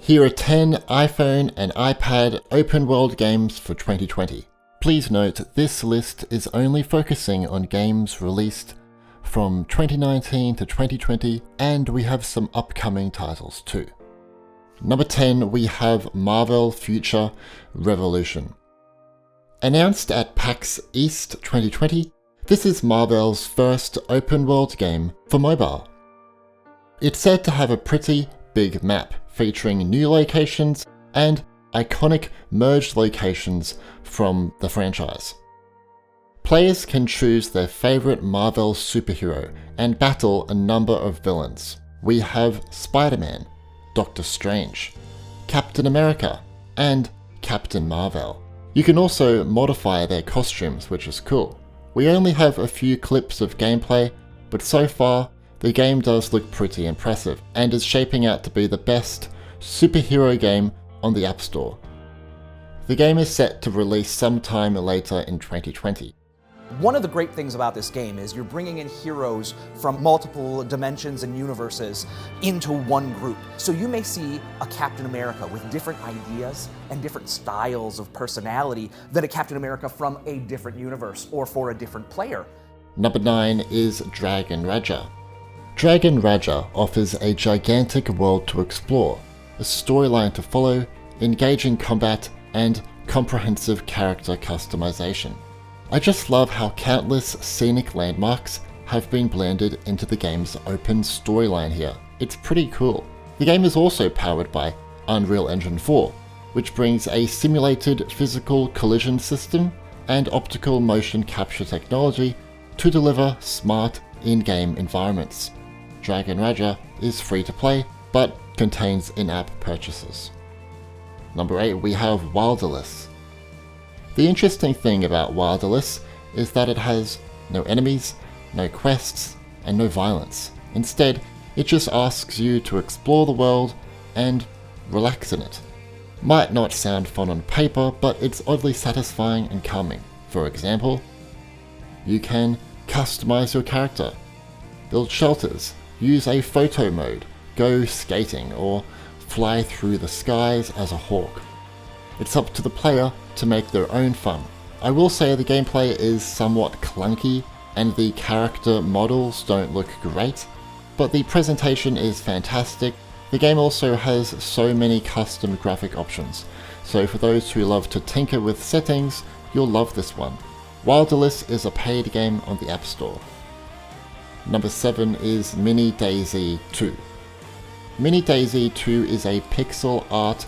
Here are 10 iPhone and iPad open world games for 2020. Please note this list is only focusing on games released from 2019 to 2020, and we have some upcoming titles too. Number 10, we have Marvel Future Revolution. Announced at PAX East 2020, this is Marvel's first open world game for mobile. It's said to have a pretty big map featuring new locations and iconic merged locations from the franchise. Players can choose their favorite Marvel superhero and battle a number of villains. We have Spider-Man, Doctor Strange, Captain America, and Captain Marvel. You can also modify their costumes, which is cool. We only have a few clips of gameplay, but so far, the game does look pretty impressive and is shaping out to be the best superhero game on the App Store. The game is set to release sometime later in 2020. One of the great things about this game is you're bringing in heroes from multiple dimensions and universes into one group. So you may see a Captain America with different ideas and different styles of personality than a Captain America from a different universe or for a different player. Number 9 is Dragon Raja. Dragon Raja offers a gigantic world to explore, a storyline to follow, engaging combat, and comprehensive character customization. I just love how countless scenic landmarks have been blended into the game's open storyline here. It's pretty cool. The game is also powered by Unreal Engine 4, which brings a simulated physical collision system and optical motion capture technology to deliver smart in-game environments. Dragon Raja is free to play, but contains in-app purchases. Number 8, we have Wilderless. The interesting thing about Wilderless is that it has no enemies, no quests, and no violence. Instead, it just asks you to explore the world and relax in it. Might not sound fun on paper, but it's oddly satisfying and calming. For example, you can customize your character, build shelters, use a photo mode, go skating, or fly through the skies as a hawk. It's up to the player to make their own fun. I will say the gameplay is somewhat clunky and the character models don't look great, but the presentation is fantastic. The game also has so many custom graphic options, so for those who love to tinker with settings, you'll love this one. Wilderless is a paid game on the App Store. Number 7 is Mini DAYZ 2. Mini DAYZ 2 is a pixel art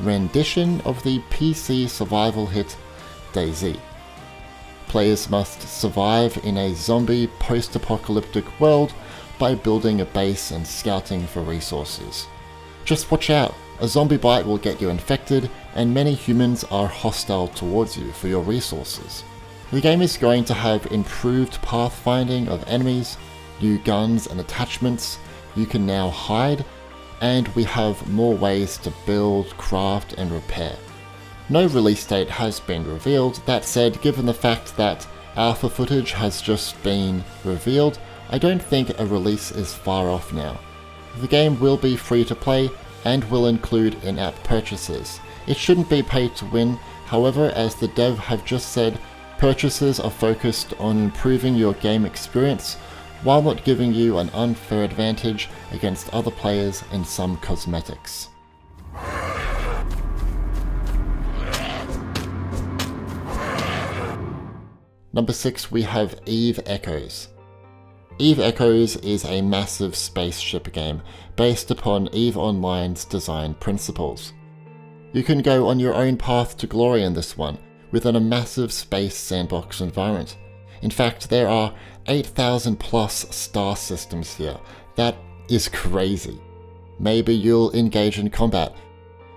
rendition of the PC survival hit DAYZ. Players must survive in a zombie post-apocalyptic world by building a base and scouting for resources. Just watch out, a zombie bite will get you infected and many humans are hostile towards you for your resources. The game is going to have improved pathfinding of enemies, new guns and attachments, you can now hide, and we have more ways to build, craft and repair. No release date has been revealed. That said, given the fact that alpha footage has just been revealed, I don't think a release is far off now. The game will be free to play and will include in-app purchases. It shouldn't be paid to win, however, as the dev have just said, purchases are focused on improving your game experience while not giving you an unfair advantage against other players in some cosmetics. Number 6, we have Eve Echoes. Eve Echoes is a massive spaceship game based upon EVE Online's design principles. You can go on your own path to glory in this one, within a massive space sandbox environment. In fact, there are 8,000 plus star systems here. That is crazy. Maybe you'll engage in combat.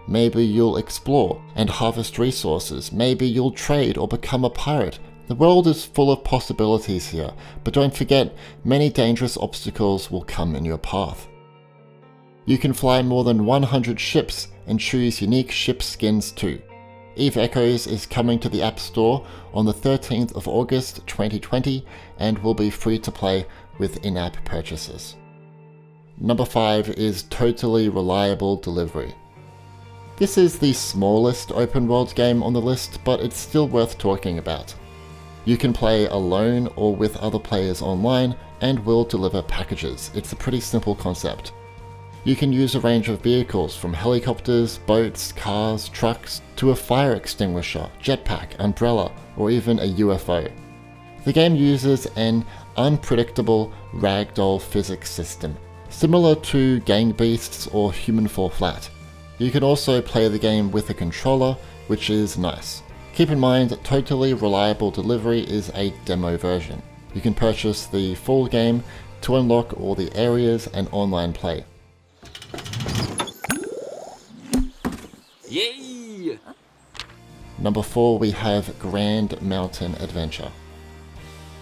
Maybe you'll explore and harvest resources. Maybe you'll trade or become a pirate. The world is full of possibilities here, but don't forget, many dangerous obstacles will come in your path. You can fly more than 100 ships and choose unique ship skins too. Eve Echoes is coming to the App Store on the 13th of August 2020 and will be free to play with in-app purchases. Number 5 is Totally Reliable Delivery. This is the smallest open world game on the list, but it's still worth talking about. You can play alone or with other players online and will deliver packages. It's a pretty simple concept. You can use a range of vehicles from helicopters, boats, cars, trucks, to a fire extinguisher, jetpack, umbrella, or even a UFO. The game uses an unpredictable ragdoll physics system, similar to Gang Beasts or Human Fall Flat. You can also play the game with a controller, which is nice. Keep in mind that Totally Reliable Delivery is a demo version. You can purchase the full game to unlock all the areas and online play. Yay! Number 4, we have Grand Mountain Adventure.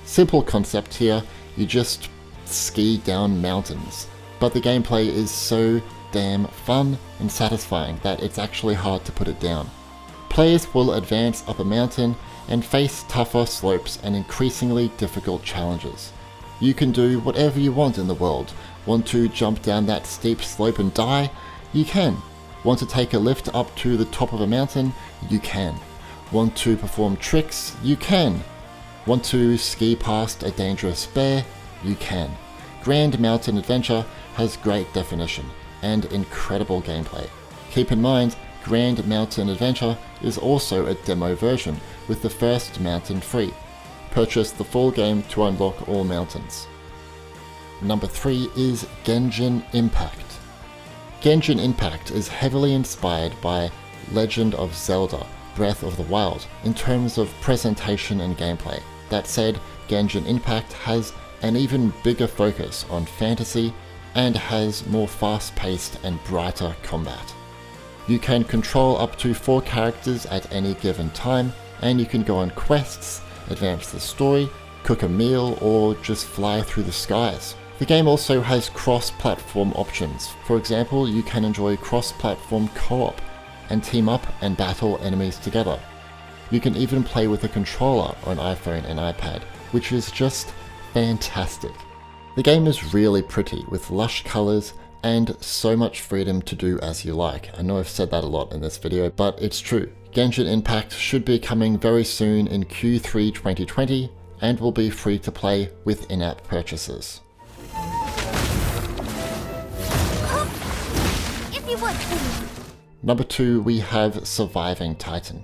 Simple concept here, you just ski down mountains, but the gameplay is so damn fun and satisfying that it's actually hard to put it down. Players will advance up a mountain and face tougher slopes and increasingly difficult challenges. You can do whatever you want in the world. Want to jump down that steep slope and die? You can. Want to take a lift up to the top of a mountain? You can. Want to perform tricks? You can. Want to ski past a dangerous bear? You can. Grand Mountain Adventure has great definition and incredible gameplay. Keep in mind, Grand Mountain Adventure is also a demo version, with the first mountain free. Purchase the full game to unlock all mountains. Number 3 is Genshin Impact. Genshin Impact is heavily inspired by Legend of Zelda Breath of the Wild in terms of presentation and gameplay. That said, Genshin Impact has an even bigger focus on fantasy and has more fast-paced and brighter combat. You can control up to 4 characters at any given time, and you can go on quests, advance the story, cook a meal, or just fly through the skies. The game also has cross-platform options. For example, you can enjoy cross-platform co-op and team up and battle enemies together. You can even play with a controller on iPhone and iPad, which is just fantastic. The game is really pretty, with lush colors and so much freedom to do as you like. I know I've said that a lot in this video, but it's true. Genshin Impact should be coming very soon in Q3 2020 and will be free to play with in-app purchases. If you would, please. Number 2, we have Surviving Titan.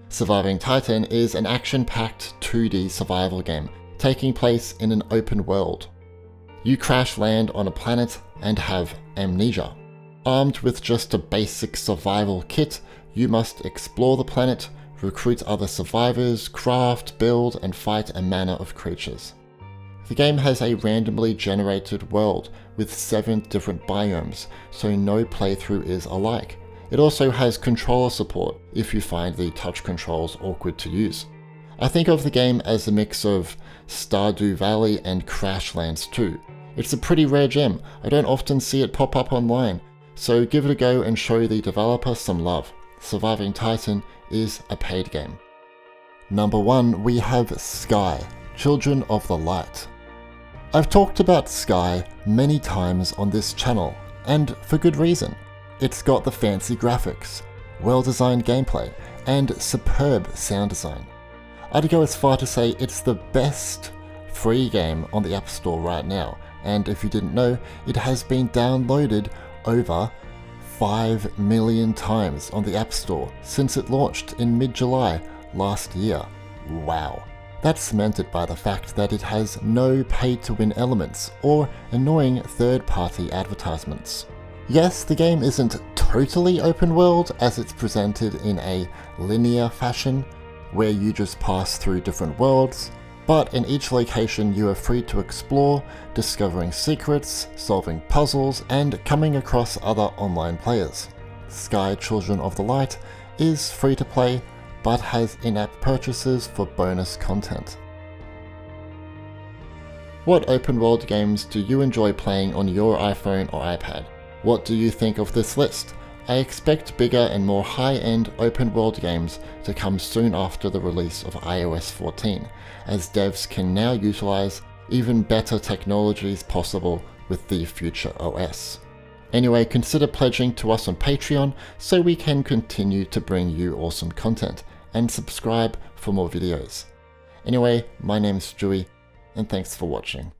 Surviving Titan is an action-packed 2D survival game taking place in an open world. You crash land on a planet and have amnesia. Armed with just a basic survival kit, you must explore the planet, recruit other survivors, craft, build, and fight a manner of creatures. The game has a randomly generated world with 7 different biomes, so no playthrough is alike. It also has controller support if you find the touch controls awkward to use. I think of the game as a mix of Stardew Valley and Crashlands 2. It's a pretty rare gem. I don't often see it pop up online, so give it a go and show the developer some love. Surviving Titan is a paid game. Number 1, we have Sky, Children of the Light. I've talked about Sky many times on this channel, and for good reason. It's got the fancy graphics, well-designed gameplay, and superb sound design. I'd go as far to say it's the best free game on the App Store right now, and if you didn't know, it has been downloaded over 5 million times on the App Store since it launched in mid-July last year. Wow. That's cemented by the fact that it has no pay-to-win elements or annoying third-party advertisements. Yes, the game isn't totally open world as it's presented in a linear fashion, where you just pass through different worlds, but in each location you are free to explore, discovering secrets, solving puzzles, and coming across other online players. Sky Children of the Light is free to play, but has in-app purchases for bonus content. What open world games do you enjoy playing on your iPhone or iPad? What do you think of this list? I expect bigger and more high-end open world games to come soon after the release of iOS 14, as devs can now utilize even better technologies possible with the future OS. Anyway, consider pledging to us on Patreon so we can continue to bring you awesome content, and subscribe for more videos. Anyway, my name's Stewie, and thanks for watching.